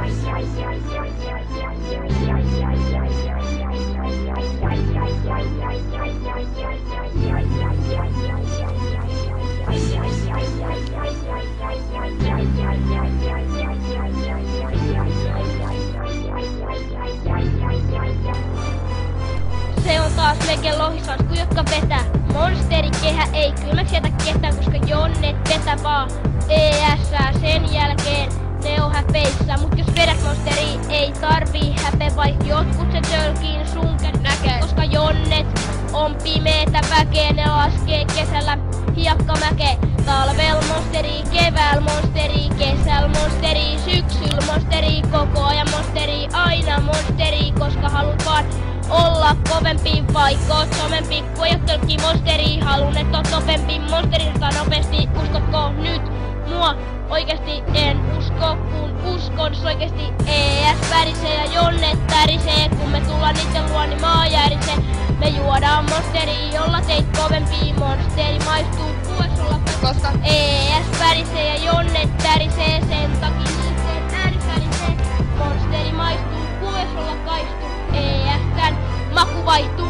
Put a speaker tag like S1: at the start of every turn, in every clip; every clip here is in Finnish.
S1: Se on taas meikin lohisansku, jotka vetää. Monsterikehä ei kylmäks jätä ketään, koska jonnet vetä vaan ES-ää. Sen jälkeen ne on häpeissä, mut jos vedät monsteri ei tarvii häpeä, vaik jotkut se tölkiin sunken näkee. Koska jonnet on pimeetä väkeä, ne laskee kesällä hiekkamäkeen. Talvel monsteri, kevääl monsteri, kesäl monsteri, syksyl monsteri, koko ajan monsteri, aina monsteri, koska haluat vaan olla kovempi, vaikka oot somempi. Kun ei oo tölkki monsteri, halun et oot nopeampi. Monsterista nopeasti, uskotko nyt mua? Oikeesti en usko, kun uskon oikeesti. ES värisee ja jonnet tärisee, kun me tullaan niitten luo, niin maa järisee. Me juodaan monsteri, jolla teit kovempi. Monsteri maistuu kuessulla, koska ES värisee ja jonnet tärisee. Sen takia niitten ääni värisee. Monsteri maistuu kuessulla kaistuu. ES:n maku vaihtuu.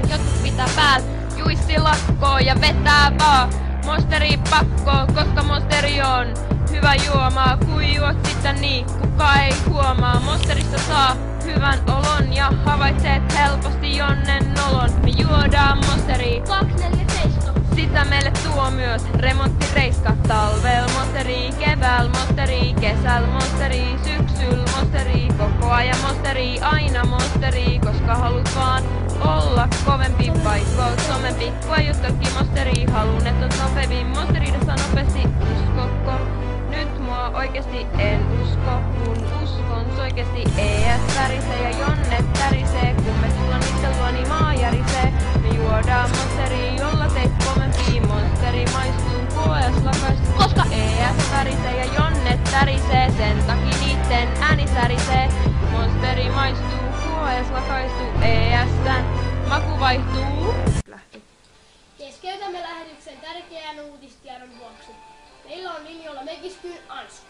S2: Jotkut pitää päällä, juissi lakkoo ja vetää vaan. Monsteri pakkoo, koska monsteri on hyvä juomaa. Kun juot sitä niin, kuka ei huomaa. Monsterista saa hyvän olon ja havaitset helposti jonnen nolon. Me juodaan monsteri
S1: 247.
S2: Sitä meille tuo myös remonttireiska. Talvel monsteri, kevääl monsteri, kesäl monsteri, syksyl monsteri, koko ajan monsteri, aina monsteri, koska haluat vaan olla kovempi, vaikka oot somempi. Kun ei tölkki monsteri, halun et oot nopeampi. Monsteridassa nopeasti, uskokko nyt mua oikeesti? En usko, kun uskon oikeesti. ES värisee ja jonnet tärisee, kun me tullaan niitten luo, niin maa järisee. Me juodaan monsteri, jolla teit kovempi. Monsteri maistuu koes lakaistu, koska ES värisee ja jonnet tärisee. Sen takia niitten ääni särisee. Monsteri maistuu koes lakaistu, ES:n maku vaihtuu.
S1: Keskeytämme lähetyksen tärkeän uutistiedon vuoksi. Meillä on linjoilla Mekiskyyn Ansku.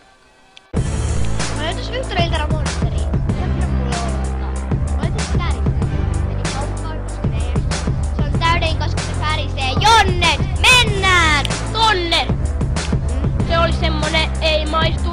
S3: Mä löytäis Ylttöreiltä monsteri. Mitä mulle odottaa? Laitais tärisee. Meni kauppaan, koska ne ei se on täyden, koska se värisee. Jonnet! Mennään!
S1: Tonne! Se oli semmonen, ei maistu